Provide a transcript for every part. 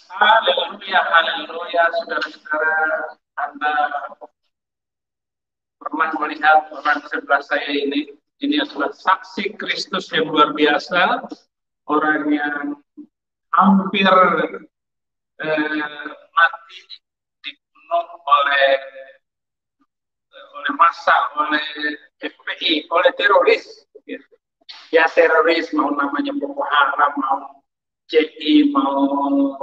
Haleluya, haleluya, saudara-saudara. Anda pernah melihat orang sebelah saya ini? Ini adalah saksi Kristus yang luar biasa. Orang yang hampir mati dibunuh oleh massa, oleh FPI, oleh teroris. Ya teroris, mau namanya Boko Haram, mau CI, mau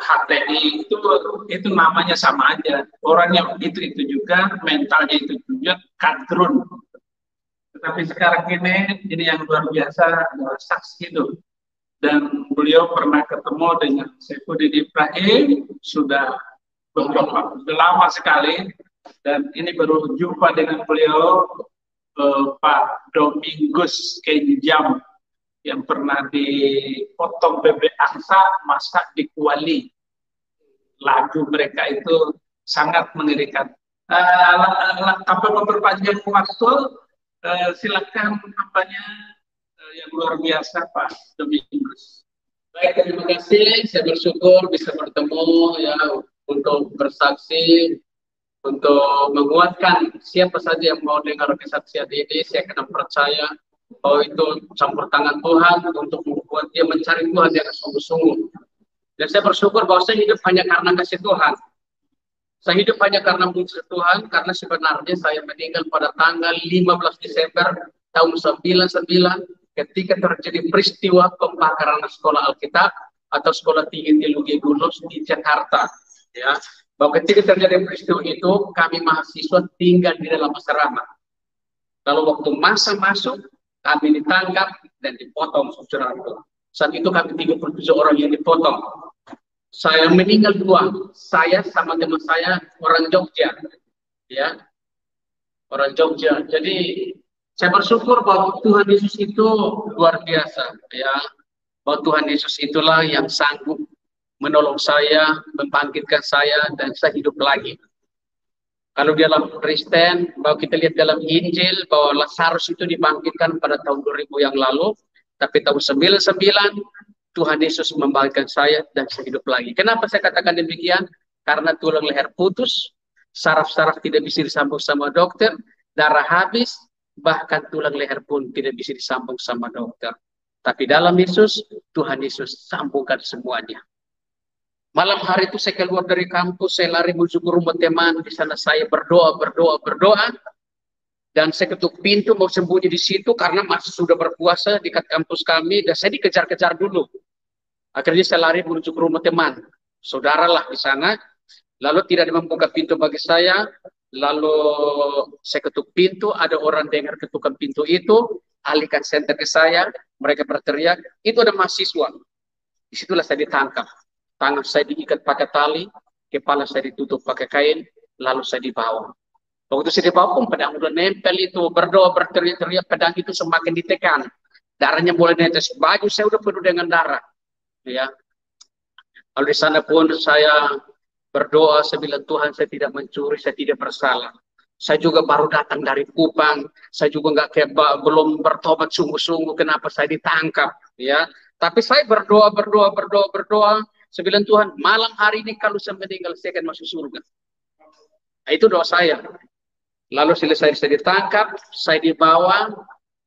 HTI, itu namanya sama aja. Orangnya itu juga, mentalnya itu juga kadrun. Tetapi sekarang ini yang luar biasa adalah saksi itu. Dan beliau pernah ketemu dengan Saifuddin Ibrahim sudah lama sekali, dan ini baru jumpa dengan beliau Pak Domingus Kenjam yang pernah dipotong bebek angsa masak di kuali. Lagu mereka itu sangat mengerikan. Tanpa memperpanjang waktu, silakan apanya yang luar biasa Pak Domingus. Baik, terima kasih. Saya bersyukur bisa bertemu ya untuk bersaksi, untuk menguatkan siapa saja yang mau dengar kesaksian ini. Saya akan percaya bahwa itu campur tangan Tuhan untuk membuat dia mencari Tuhan yang sungguh-sungguh. Dan saya bersyukur bahwa saya hidup hanya karena kasih Tuhan. Saya hidup hanya karena muncul Tuhan, karena sebenarnya saya meninggal pada tanggal 15 Desember tahun 99 ketika terjadi peristiwa pembakaran sekolah Alkitab atau sekolah tinggi teologi Gunus di Jakarta. Ya, bahwa ketika terjadi peristiwa itu, kami mahasiswa tinggal di dalam asrama. Lalu waktu masa masuk, kami ditangkap dan dipotong, saudara-saudara. Saat itu kami 37 orang yang dipotong. Saya meninggal dua, saya sama teman saya orang Jogja, ya, orang Jogja. Jadi saya bersyukur bahwa Tuhan Yesus itu luar biasa, ya, bahwa Tuhan Yesus itulah yang sanggup menolong saya, membangkitkan saya, dan saya hidup lagi. Kalau dalam Kristen, bahwa kita lihat dalam Injil bahwa Lazarus itu dibangkitkan pada tahun 2000 yang lalu, tapi tahun 99 Tuhan Yesus membangkitkan saya dan saya hidup lagi. Kenapa saya katakan demikian? Karena tulang leher putus, saraf-saraf tidak bisa disambung sama dokter, darah habis, bahkan tulang leher pun tidak bisa disambung sama dokter. Tapi dalam Yesus, Tuhan Yesus sambungkan semuanya. Malam hari itu saya keluar dari kampus, saya lari menuju ke rumah teman. Di sana saya berdoa. Dan saya ketuk pintu mau sembunyi di situ karena masih sudah berpuasa dekat kampus kami. Dan saya dikejar-kejar dulu. Akhirnya saya lari menuju ke rumah teman. Saudara lah di sana. Lalu tidak membuka pintu bagi saya. Lalu saya ketuk pintu. Ada orang dengar ketukan pintu itu. Alihkan senter ke saya. Mereka berteriak. Itu ada mahasiswa. Disitulah saya ditangkap. Tangan saya diikat pakai tali, kepala saya ditutup pakai kain, lalu saya dibawa. Waktu saya dibawa pun pedang udah nempel itu, berdoa, berteriak-teriak, pedang itu semakin ditekan. Darahnya mulai netes, baju saya udah penuh dengan darah. Ya. Lalu di sana pun saya berdoa, saya bilang Tuhan saya tidak mencuri, saya tidak bersalah. Saya juga baru datang dari Kupang, saya juga belum bertobat sungguh-sungguh, kenapa saya ditangkap. Ya. Tapi saya berdoa. Saya bilang Tuhan, malam hari ini kalau saya meninggal, saya akan masuk surga. Nah, itu doa saya. Lalu selesai saya ditangkap, saya dibawa,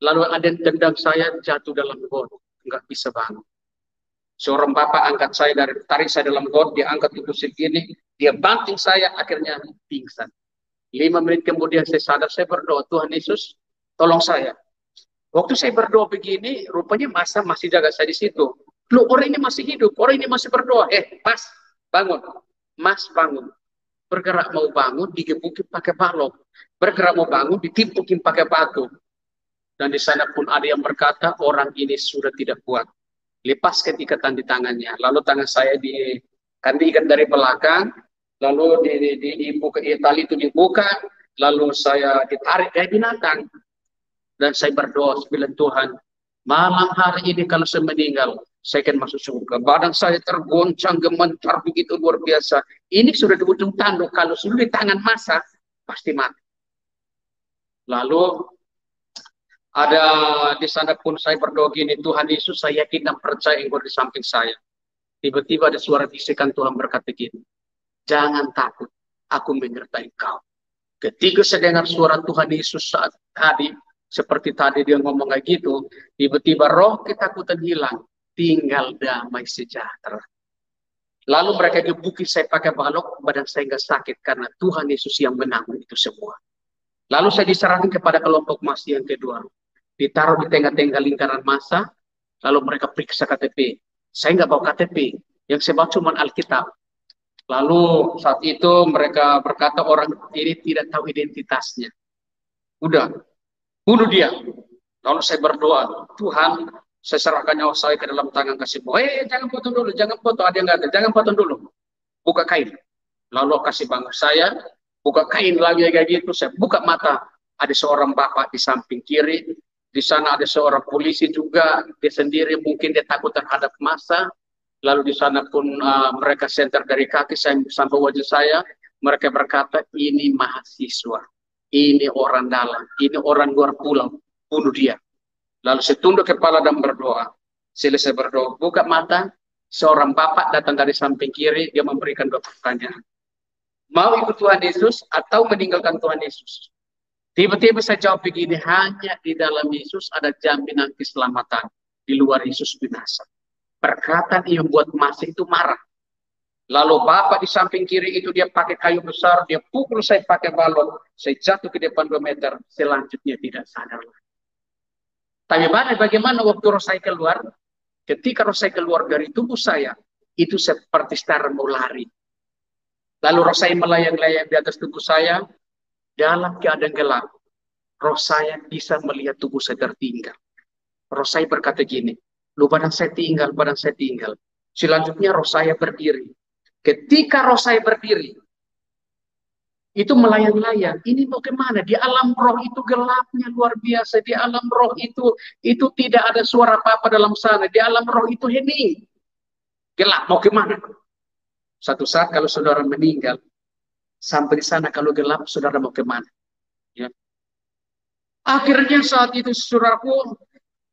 lalu ada yang tendang saya jatuh dalam got, nggak bisa bangun. Seorang bapak angkat saya tarik saya dalam got, dia angkat itu segini, dia banting saya, akhirnya pingsan. 5 menit kemudian saya sadar, saya berdoa, Tuhan Yesus, tolong saya. Waktu saya berdoa begini, rupanya masa masih jaga saya di situ. Loh, orang ini masih hidup, orang ini masih berdoa. Pas, bangun. Mas, bangun. Bergerak mau bangun, digebukin pakai balok. Bergerak mau bangun, ditimpukin pakai batu. Dan di sana pun ada yang berkata, orang ini sudah tidak kuat. Lepaskan ikatan di tangannya. Lalu tangan saya diikat dari belakang, lalu tali itu dibuka, lalu saya ditarik dari binatang. Dan saya berdoa, saya bilang Tuhan, malam hari ini kalau saya meninggal, saya akan masuk surga. Badan saya tergoncang, gemetar begitu luar biasa. Ini sudah di ujung tanduk. Kalau sudah di tangan massa, pasti mati. Lalu ada di sana pun saya berdoa gini, Tuhan Yesus, saya yakin dan percaya Engkau di samping saya. Tiba-tiba ada suara bisikan Tuhan berkata gini, jangan takut, aku menyertai kau. Ketika saya dengar suara Tuhan Yesus saat tadi, seperti tadi dia ngomong kayak gitu, tiba-tiba roh ketakutan hilang, tinggal damai sejahtera. Lalu mereka gebuki saya pakai balok, badan saya nggak sakit karena Tuhan Yesus yang menanggung itu semua. Lalu saya diserahkan kepada kelompok massa yang kedua. Ditaruh di tengah-tengah lingkaran massa, lalu mereka periksa KTP. Saya nggak bawa KTP, yang saya bawa cuma Alkitab. Lalu saat itu mereka berkata orang ini tidak tahu identitasnya. Udah, bunuh dia. Lalu saya berdoa, Tuhan, saya serahkan nyawa saya ke dalam tangan kasih-Mu. Jangan potong dulu, jangan potong, ada yang nggak ada, jangan potong dulu. Buka kain. Lalu kasih bangun saya, buka kain lagi kayak gitu, saya buka mata. Ada seorang bapak di samping kiri, di sana ada seorang polisi juga, dia sendiri mungkin dia takut terhadap massa. Lalu di sana pun mereka senter dari kaki saya sampai wajah saya, mereka berkata ini mahasiswa, ini orang dalam, ini orang luar pulau, bunuh dia. Lalu saya tunduk kepala dan berdoa. Selesai berdoa, buka mata, seorang bapak datang dari samping kiri, dia memberikan dua pertanyaan. Mau ikut Tuhan Yesus atau meninggalkan Tuhan Yesus? Tiba-tiba saya jawab begini, hanya di dalam Yesus ada jaminan keselamatan. Di luar Yesus binasa. Perkataan yang membuat massa itu marah. Lalu bapak di samping kiri itu dia pakai kayu besar, dia pukul saya pakai balon. Saya jatuh ke depan 2 meter, selanjutnya tidak sadar lagi. Tapi bagaimana waktu roh saya keluar? Ketika roh saya keluar dari tubuh saya, itu seperti setara mau lari. Lalu roh saya melayang-layang di atas tubuh saya, dalam keadaan gelap. Roh saya bisa melihat tubuh saya tertinggal. Roh saya berkata gini, lu badan saya tinggal, badan saya tinggal. Selanjutnya roh saya berdiri. Ketika roh saya berdiri, itu melayang-layang. Ini mau kemana? Di alam roh itu gelapnya luar biasa. Di alam roh itu tidak ada suara apa-apa dalam sana. Di alam roh itu hening. Gelap, mau kemana? Satu saat kalau saudara meninggal, sampai di sana kalau gelap, saudara mau kemana? Ya. Akhirnya saat itu saudaraku,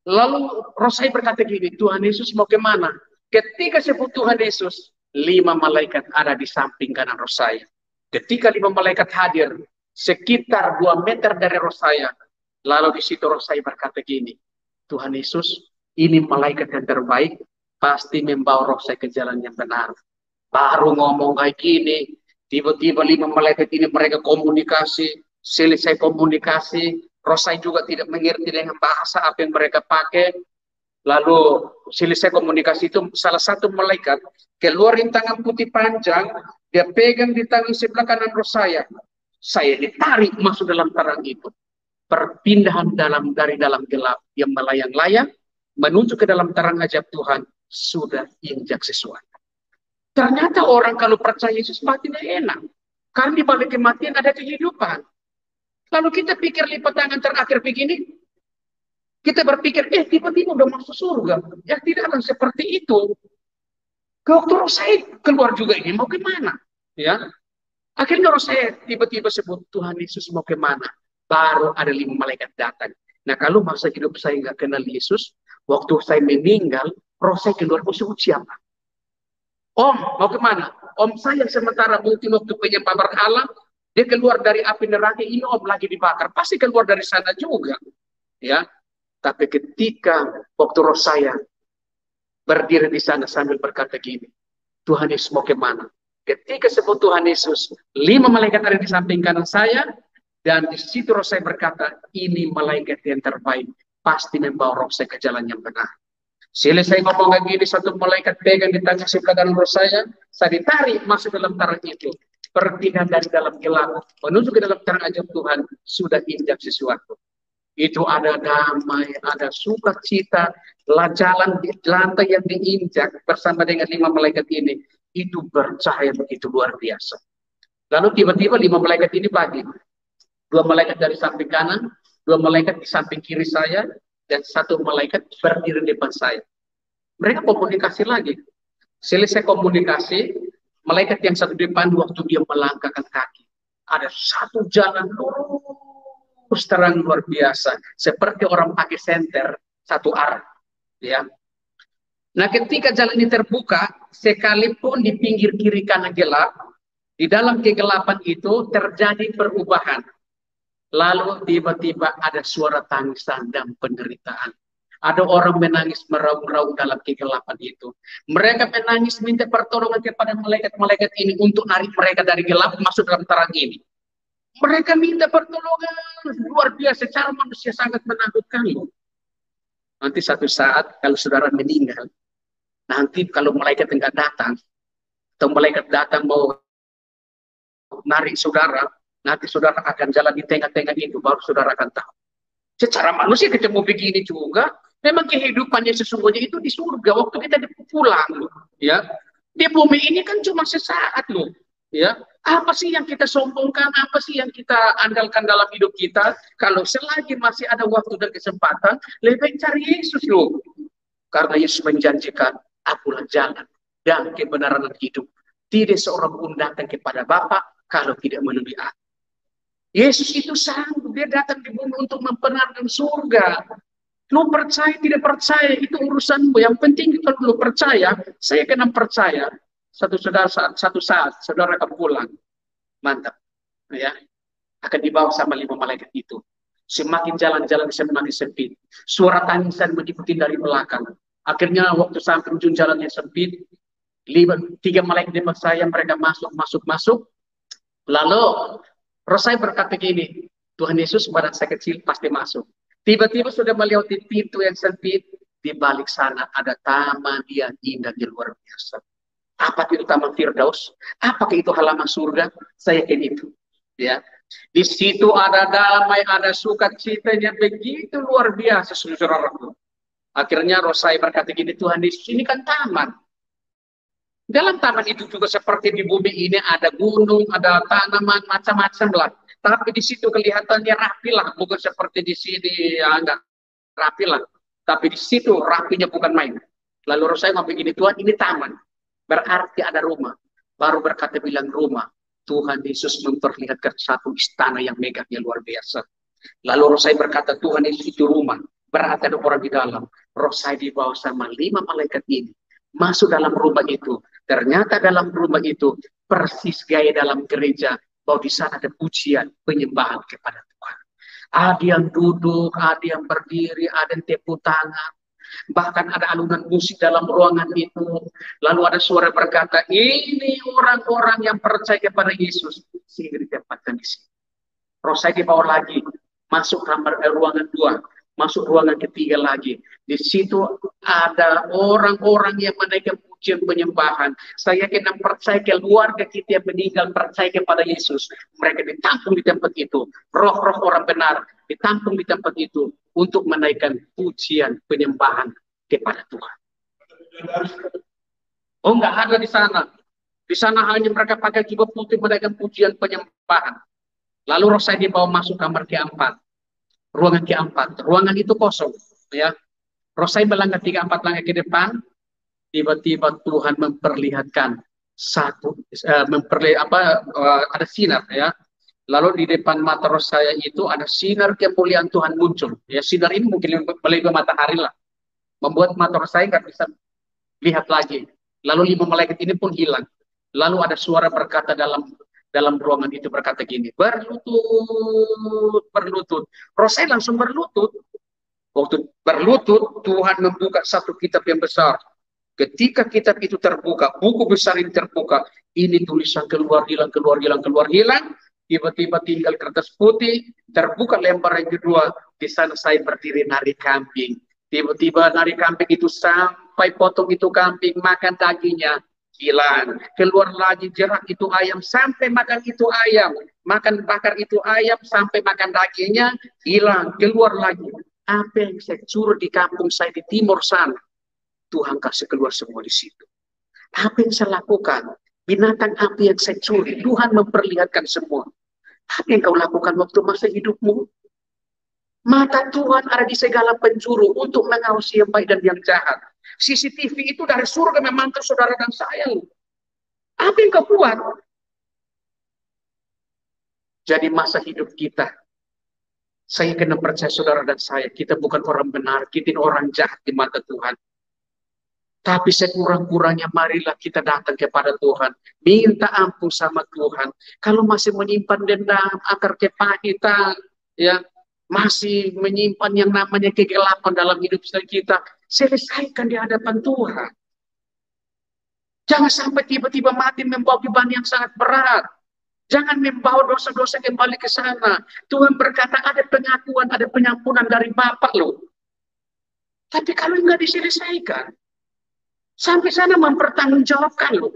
lalu roh saya berkata gini, Tuhan Yesus mau kemana? Ketika sebut Tuhan Yesus, 5 malaikat ada di samping kanan roh saya. Ketika 5 malaikat hadir, sekitar 2 meter dari roh saya, lalu di situ roh saya berkata gini, Tuhan Yesus, ini malaikat yang terbaik, pasti membawa roh saya ke jalan yang benar. Baru ngomong kayak gini, tiba-tiba 5 malaikat ini mereka komunikasi, selesai komunikasi, roh saya juga tidak mengerti dengan bahasa apa yang mereka pakai. Lalu selesai komunikasi itu salah satu malaikat keluarin tangan putih panjang, dia pegang di tangan sebelah kanan roh saya. Saya ditarik masuk dalam terang itu. Perpindahan dari dalam gelap yang melayang-layang menuju ke dalam terang ajaib Tuhan sudah injak sesuatu. Ternyata orang kalau percaya Yesus matinya enak. Karena di balik kematian ada kehidupan. Lalu kita pikir lipat tangan terakhir begini, kita berpikir, tiba-tiba udah masuk surga. Ya tidak akan seperti itu. Waktu roh saya keluar juga ini, mau kemana? Ya, akhirnya roh saya tiba-tiba sebut, Tuhan Yesus mau kemana? Baru ada 5 malaikat datang. Nah kalau masa hidup saya nggak kenal Yesus, waktu saya meninggal, roh saya keluar, mau sebut siapa? Om, mau kemana? Om saya sementara mungkin waktu penyembah berhala, dia keluar dari api neraka, ini om lagi dibakar. Pasti keluar dari sana juga. Ya, tapi ketika waktu roh saya berdiri di sana sambil berkata gini, Tuhan Yesus mau kemana? Ketika sebut Tuhan Yesus, 5 malaikat ada di samping kanan saya, dan di situ roh saya berkata, ini malaikat yang terbaik, pasti membawa roh saya ke jalan yang benar. Selesai ngomong kayak gini, satu malaikat pegang di tangan sebelah kanan roh saya ditarik masuk dalam terang itu. Perpindahan dari dalam gelap menuju ke dalam terang ajaib Tuhan sudah injak sesuatu. Itu ada damai, ada sukacita, jalan di lantai yang diinjak bersama dengan 5 malaikat ini, itu bercahaya begitu luar biasa. Lalu tiba-tiba 5 malaikat ini bagi. 2 malaikat dari samping kanan, 2 malaikat di samping kiri saya, dan 1 malaikat berdiri di depan saya. Mereka komunikasi lagi. Selesai komunikasi, malaikat yang satu depan waktu dia melangkahkan kaki, ada satu jalan lurus terang luar biasa, seperti orang pakai senter satu arah. Ya. Nah, ketika jalan ini terbuka, sekalipun di pinggir kiri kanan gelap, di dalam kegelapan itu terjadi perubahan. Lalu tiba-tiba ada suara tangisan dan penderitaan. Ada orang menangis meraung-raung dalam kegelapan itu. Mereka menangis minta pertolongan kepada malaikat-malaikat ini untuk narik mereka dari gelap masuk dalam terang ini. Mereka minta pertolongan luar biasa, secara manusia sangat menakutkan loh. Nanti satu saat kalau saudara meninggal, nanti kalau malaikat enggak datang, atau malaikat datang mau narik saudara, nanti saudara akan jalan di tengah-tengah itu, baru saudara akan tahu. Secara manusia ketemu begini juga, memang kehidupannya sesungguhnya itu di surga, waktu kita pulang loh, ya. Di bumi ini kan cuma sesaat loh, ya. Apa sih yang kita sombongkan, apa sih yang kita andalkan dalam hidup kita? Kalau selagi masih ada waktu dan kesempatan, lebih baik cari Yesus loh. Karena Yesus menjanjikan, akulah jalan dan kebenaran dan hidup. Tidak seorang pun datang kepada Bapa kalau tidak melalui aku. Yesus itu sanggup, dia datang di bumi untuk membenarkan surga. Lu percaya tidak percaya itu urusanmu. Yang penting kalau lu percaya, saya kena percaya. Satu saat saudara akan pulang. Mantap. Ya. Akan dibawa sama 5 malaikat itu. Semakin jalan-jalan semakin sempit. Suara tangisan mengikuti dari belakang. Akhirnya waktu sampai ujung jalannya sempit, 3 malaikat di depan saya, mereka masuk. Lalu roh saya berkata gini, Tuhan Yesus badan saya kecil pasti masuk. Tiba-tiba sudah melewati pintu yang sempit, di balik sana ada taman yang indah yang luar biasa. Apakah itu taman Firdaus? Apakah itu halaman surga? Saya yakin itu. Ya, di situ ada damai, ada sukacitanya begitu luar biasa, saudara-saudaraku. Akhirnya roh saya berkata gini, Tuhan Yesus ini kan taman. Dalam taman itu juga seperti di bumi ini ada gunung, ada tanaman, macam-macam lah. Tapi di situ kelihatannya rapi lah, bukan seperti di sini ya enggak rapi lah. Tapi di situ rapinya bukan main. Lalu roh saya ngomong begini, Tuhan ini taman. Berarti ada rumah. Baru berkata bilang rumah. Tuhan Yesus memperlihatkan satu istana yang megahnya luar biasa. Lalu roh saya berkata, Tuhan Yesus itu rumah. Berarti ada orang di dalam. Roh saya dibawa sama 5 malaikat ini. Masuk dalam rumah itu. Ternyata dalam rumah itu persis gaya dalam gereja. Bahwa di sana ada pujian, penyembahan kepada Tuhan. Ada yang duduk, ada yang berdiri, ada yang tepuk tangan. Bahkan ada alunan musik dalam ruangan itu. Lalu ada suara berkata, ini orang-orang yang percaya kepada Yesus. Sehingga ditempatkan di sini. Roh saya dibawa lagi. Masuk kamar ruangan 2. Masuk ruangan ketiga lagi. Di situ ada orang-orang yang menaikkan pujian penyembahan. Saya kena percaya keluarga kita yang meninggal percaya kepada Yesus. Mereka ditampung di tempat itu. Roh-roh orang benar ditampung di tempat itu untuk menaikkan pujian penyembahan kepada Tuhan. Oh, enggak ada di sana. Di sana hanya mereka pakai jubah putih menaikkan pujian penyembahan. Lalu roh saya dibawa masuk kamar keempat. Ruangan keempat. Ruangan itu kosong. Ya. Roh saya melangkah 3-4 langkah ke depan. Tiba-tiba Tuhan memperlihatkan ada sinar ya. Lalu di depan mata roh saya itu ada sinar kemuliaan Tuhan muncul. Ya, sinar ini mungkin melalui matahari lah. Membuat mata roh saya nggak bisa lihat lagi. Lalu 5 malaikat ini pun hilang. Lalu ada suara berkata dalam ruangan itu berkata gini, berlutut. Roh saya langsung berlutut. Waktu berlutut, Tuhan membuka satu kitab yang besar. Ketika kitab itu terbuka, buku besar ini terbuka, ini tulisan keluar hilang. Tiba-tiba tinggal kertas putih, terbuka lembar yang kedua, di sana saya berdiri nari kambing. Tiba-tiba nari kambing itu sampai potong itu kambing, makan dagingnya, hilang. Keluar lagi jerat itu ayam, sampai makan itu ayam. Makan bakar itu ayam, sampai makan dagingnya, hilang. Keluar lagi. Apa yang saya curi di kampung saya di timur sana, Tuhan kasih keluar semua di situ. Apa yang saya lakukan? Binatang api yang saya curi, Tuhan memperlihatkan semua. Apa yang kau lakukan waktu masa hidupmu? Mata Tuhan ada di segala penjuru untuk mengawasi yang baik dan yang jahat. CCTV itu dari surga memantau saudara dan saya. Apa yang kau buat? Jadi masa hidup kita, saya kena percaya saudara dan saya, kita bukan orang benar, kita orang jahat di mata Tuhan. Tapi sekurang-kurangnya marilah kita datang kepada Tuhan. Minta ampun sama Tuhan. Kalau masih menyimpan dendam, akar kepahitan, ya, masih menyimpan yang namanya kegelapan dalam hidup kita, selesaikan di hadapan Tuhan. Jangan sampai tiba-tiba mati membawa beban yang sangat berat. Jangan membawa dosa-dosa kembali ke sana. Tuhan berkata ada pengakuan, ada pengampunan dari Bapa loh. Tapi kalau nggak diselesaikan, sampai sana mempertanggungjawabkan loh.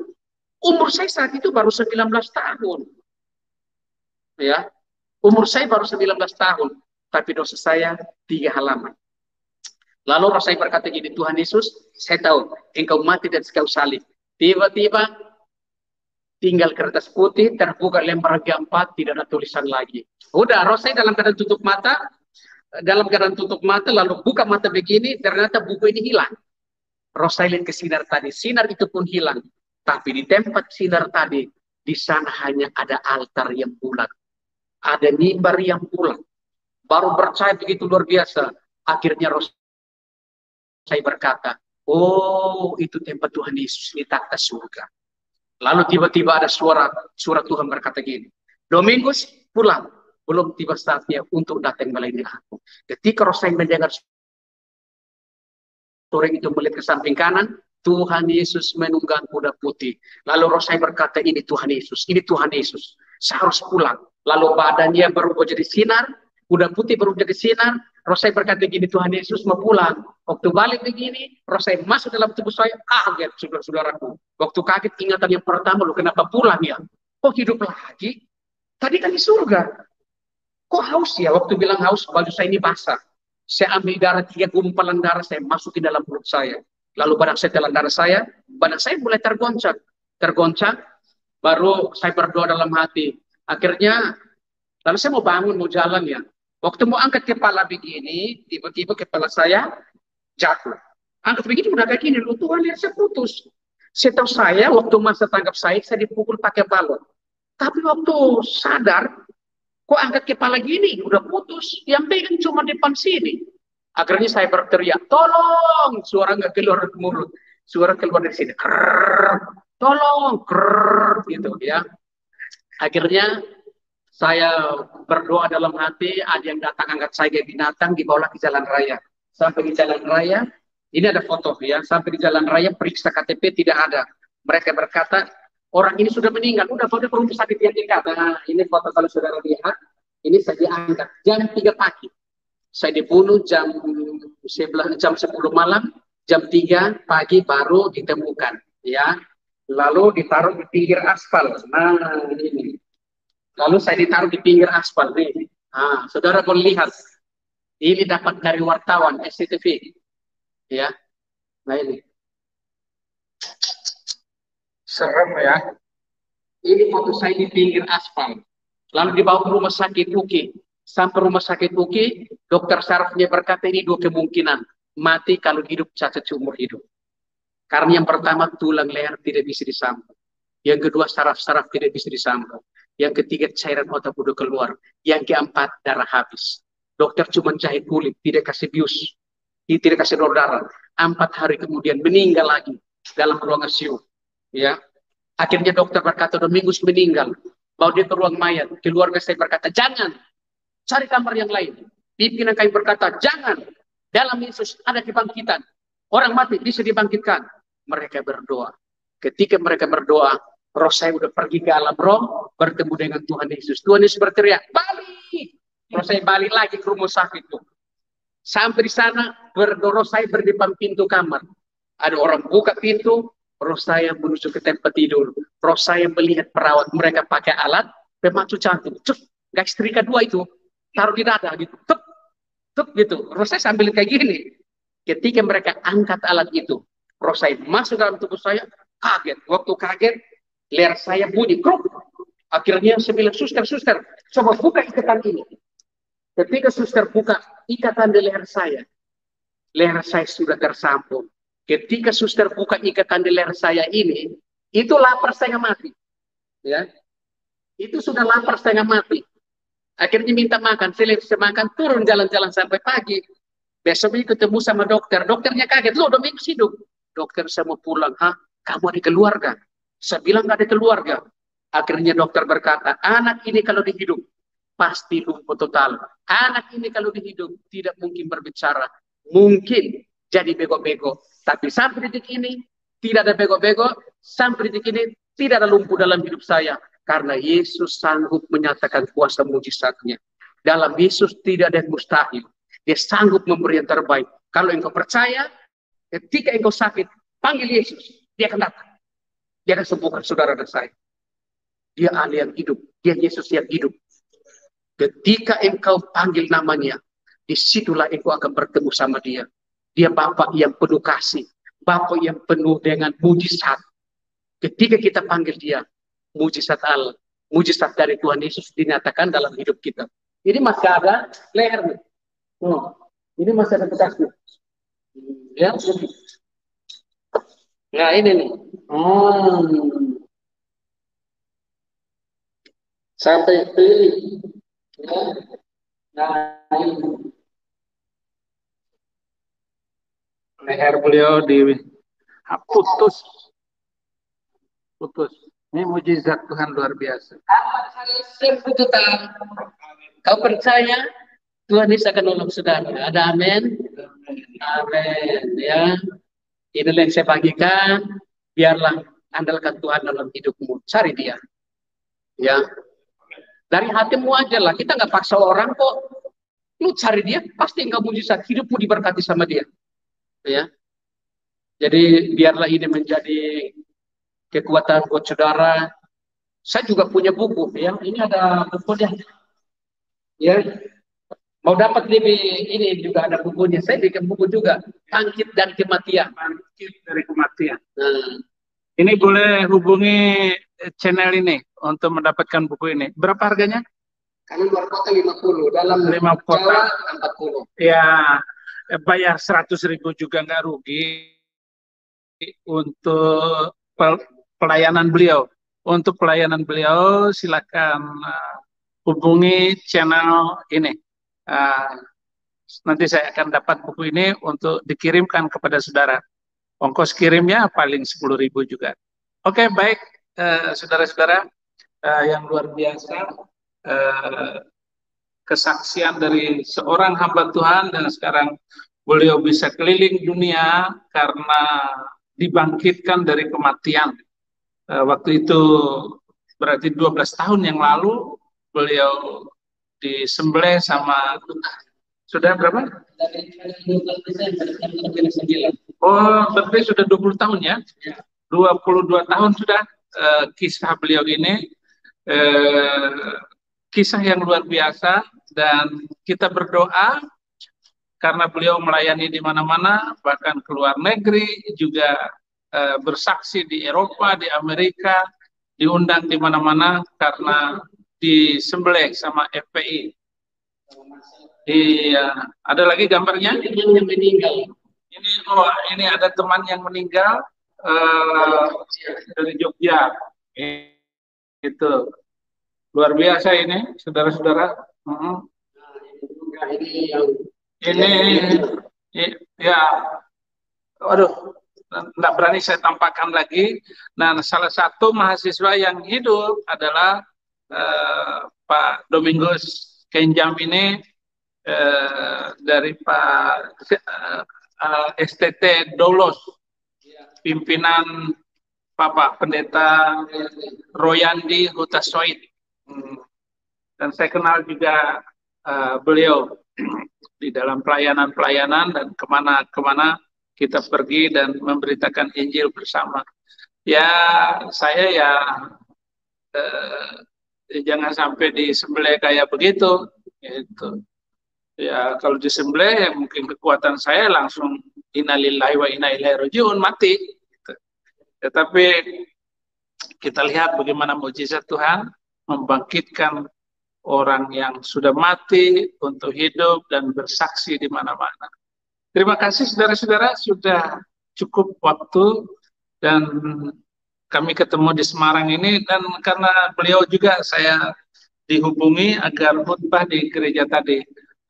Umur saya saat itu baru 19 tahun. Ya, umur saya baru 19 tahun. Tapi dosa saya 3 halaman. Lalu Rasul berkata gini, Tuhan Yesus, saya tahu engkau mati dan engkau salib. Tiba-tiba tinggal kertas putih, terbuka lembar G4, tidak ada tulisan lagi. Udah, Rasul dalam keadaan tutup mata, lalu buka mata begini, ternyata buku ini hilang. Rasul lihat ke sinar tadi, sinar itu pun hilang. Tapi di tempat sinar tadi, di sana hanya ada altar yang bulat. Ada mimbar yang bulat. Baru percaya begitu luar biasa. Akhirnya Rasul berkata, oh itu tempat Tuhan Yesus di takhta surga. Lalu tiba-tiba ada suara Tuhan berkata gini, Domingus pulang, belum tiba saatnya untuk datang melayani aku. Ketika Rasul mendengar orang itu melihat ke samping kanan, Tuhan Yesus menunggang kuda putih. Lalu Rasul berkata, ini Tuhan Yesus, saya harus pulang. Lalu badannya berubah jadi sinar, kuda putih berubah jadi sinar. Rasul berkata gini, Tuhan Yesus mau pulang. Waktu balik begini, Rasul masuk dalam tubuh saya, kaget saudara-saudaraku. Waktu kaget ingatan yang pertama, lu kenapa pulang ya? Kok hidup lagi? Tadi kan di surga. Kok haus ya? Waktu bilang haus, baju saya ini basah. Saya ambil darah, 3 gumpalan darah, saya masukin dalam perut saya. Lalu badan saya telan darah saya, badan saya mulai tergoncang. Baru saya berdoa dalam hati. Akhirnya, lalu saya mau bangun, mau jalan ya. Waktu mau angkat kepala begini, tiba-tiba kepala saya jatuh. Angkat begini udah kayak gini, lu Tuhan lihat saya putus. Setahu saya, waktu masa tangkap saya dipukul pakai balon. Tapi waktu sadar, kok angkat kepala gini, udah putus. Yang pegang cuma depan sini. Akhirnya saya berteriak, tolong! Suara nggak keluar dari mulut. Suara keluar dari sini. Krrr, tolong! Krrr, gitu ya. Akhirnya saya berdoa dalam hati, ada yang datang angkat saya kayak binatang, dibawa ke jalan raya. Sampai di jalan raya, ini ada foto ya, sampai di jalan raya periksa KTP tidak ada. Mereka berkata, orang ini sudah meninggal, udah pada ke rumah sakit yang dekat. Nah, ini foto kalau saudara lihat, ini saya diangkat jam 3 pagi. Saya dibunuh jam 10 malam, jam 3 pagi baru ditemukan. Ya, lalu ditaruh di pinggir aspal. Nah, ini. Lalu saya ditaruh di pinggir aspal nih. Nah, saudara boleh lihat. Ini dapat dari wartawan SCTV. Ya. Nah ini. Serem ya. Ini foto saya di pinggir aspal. Lalu dibawa ke rumah sakit UKI. Sampai rumah sakit UKI, dokter sarafnya berkata ini 2 kemungkinan. Mati kalau hidup cacat seumur hidup. Karena yang pertama tulang leher tidak bisa disambung. Yang kedua saraf-saraf tidak bisa disambung. Yang ketiga cairan otak udah keluar. Yang keempat darah habis. Dokter cuma jahit kulit, tidak kasih bius, tidak kasih donor darah. 4 hari kemudian meninggal lagi dalam ruang ICU. Ya, akhirnya dokter berkata Domingus meninggal. Bawa dia ke ruang mayat. Keluarga saya berkata jangan, cari kamar yang lain. Pimpinan kami berkata jangan. Dalam Yesus ada kebangkitan. Orang mati bisa dibangkitkan. Mereka berdoa. Ketika mereka berdoa, roh saya udah pergi ke alam roh, bertemu dengan Tuhan Yesus. Tuhan Yesus berteriak, balik! Roh saya balik lagi ke rumah sakit itu. Sampai di sana, roh saya berdepan pintu kamar. Ada orang buka pintu, roh saya menuju ke tempat tidur. Roh saya melihat perawat mereka pakai alat pemacu jantung. Gak setrika 2 itu, taruh di dada gitu. Tup gitu. Roh saya sambil kayak gini. Ketika mereka angkat alat itu, roh saya masuk dalam tubuh saya, kaget. Waktu kaget, leher saya bunyi, kruk. Akhirnya saya bilang, suster, coba buka ikatan ini. Ketika suster buka ikatan di leher saya sudah tersambung. Ketika suster buka ikatan di leher saya ini, itu lapar setengah mati. Ya, itu sudah lapar setengah mati. Akhirnya minta makan, saya makan, turun jalan-jalan sampai pagi. Besoknya ketemu sama dokter, dokternya kaget, lo Domingus hidup. dokter saya mau pulang. Hah? Kamu ada keluarga? Saya bilang nggak ada keluarga. Akhirnya dokter berkata, anak ini kalau dihidup pasti lumpuh total. Anak ini kalau dihidup tidak mungkin berbicara. Mungkin jadi bego-bego. Tapi sampai detik ini tidak ada bego-bego. Sampai detik ini tidak ada lumpuh dalam hidup saya. Karena Yesus sanggup menyatakan kuasa mujizatnya. Dalam Yesus tidak ada yang mustahil. Dia sanggup memberi yang terbaik. Kalau engkau percaya, ketika engkau sakit, panggil Yesus. Dia akan datang. Dia akan sembuhkan saudara dan saya. Dia ahli yang hidup. Dia Yesus yang hidup. Ketika engkau panggil namanya, disitulah engkau akan bertemu sama dia. Dia Bapa yang penuh kasih. Bapa yang penuh dengan mujizat. Ketika kita panggil dia, mujizat Allah, mujizat dari Tuhan Yesus dinyatakan dalam hidup kita. Ini masih ada leher. Oh, ini masih ada bekasnya. Ya. Nah, ini nih. Sampai pilih. Ya. Nah, ini. Leher beliau putus. Ini mujizat Tuhan luar biasa. Kau percaya Tuhan Yesus akan nolong saudara? Ada amin? Amin. Ya. Inilah yang saya bagikan. Biarlah andalkan Tuhan dalam hidupmu. Cari dia. Ya. Dari hatimu aja lah. Kita nggak paksa orang kok. Lu cari dia, pasti nggak mujizat. Hidupmu diberkati sama dia. Ya. Jadi biarlah ini menjadi kekuatan buat saudara. Saya juga punya buku. Ya. Ini ada bukunya. Ya. Mau dapat ini juga ada bukunya. Saya bikin buku juga. Bangkit dan Kematian. Bangkit dari kematian. Ini boleh hubungi channel ini untuk mendapatkan buku ini. Berapa harganya? Kalau luar kota 50, dalam 50 kota Jawa 40. Ya, bayar 100.000 juga nggak rugi untuk pelayanan beliau. Untuk pelayanan beliau silakan hubungi channel ini. Nanti saya akan dapat buku ini untuk dikirimkan kepada saudara. Ongkos kirimnya paling 10.000 juga. Oke, baik, saudara-saudara yang luar biasa, kesaksian dari seorang hamba Tuhan, dan sekarang beliau bisa keliling dunia karena dibangkitkan dari kematian. Waktu itu berarti 12 tahun yang lalu beliau disembelih sama sudah berapa? Oh, berarti sudah 20 tahun ya? 22 tahun sudah kisah beliau ini. Kisah yang luar biasa, dan kita berdoa karena beliau melayani di mana-mana, bahkan ke luar negeri, juga bersaksi di Eropa, di Amerika, diundang di mana-mana karena disembelih sama FPI. Iya, ada lagi gambarnya? Yang meninggal. Ini ada teman yang meninggal dari Jogja. Itu luar biasa ini, saudara-saudara. Ini ya, aduh, nggak berani saya tampakkan lagi. Nah, salah satu mahasiswa yang hidup adalah Pak Domingus Kenjam ini, dari Pak STT Dolos, pimpinan Bapak Pendeta Royandi Hutasoid. Dan saya kenal juga beliau di dalam pelayanan-pelayanan, dan kemana-kemana kita pergi dan memberitakan Injil bersama. Ya, saya ya jangan sampai disembelih kayak begitu. Gitu. Ya, kalau disembelih ya mungkin kekuatan saya langsung innalillahi wa inna ilaihi rajiun, mati. Gitu. Tetapi kita lihat bagaimana mujizat Tuhan membangkitkan orang yang sudah mati untuk hidup dan bersaksi di mana-mana. Terima kasih saudara-saudara, sudah cukup waktu dan kami ketemu di Semarang ini, dan karena beliau juga saya dihubungi agar khutbah di gereja tadi.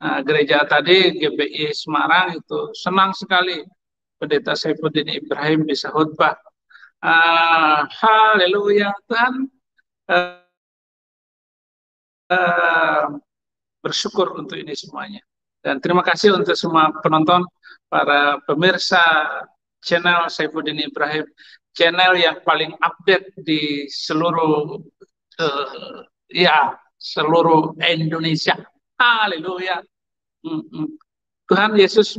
Gereja tadi GBI Semarang itu senang sekali Pendeta Saifuddin Ibrahim bisa khutbah. Haleluya, Tuhan bersyukur untuk ini semuanya. Dan terima kasih untuk semua penonton, para pemirsa channel Saifuddin Ibrahim, channel yang paling update di seluruh seluruh Indonesia. Haleluya. Tuhan Yesus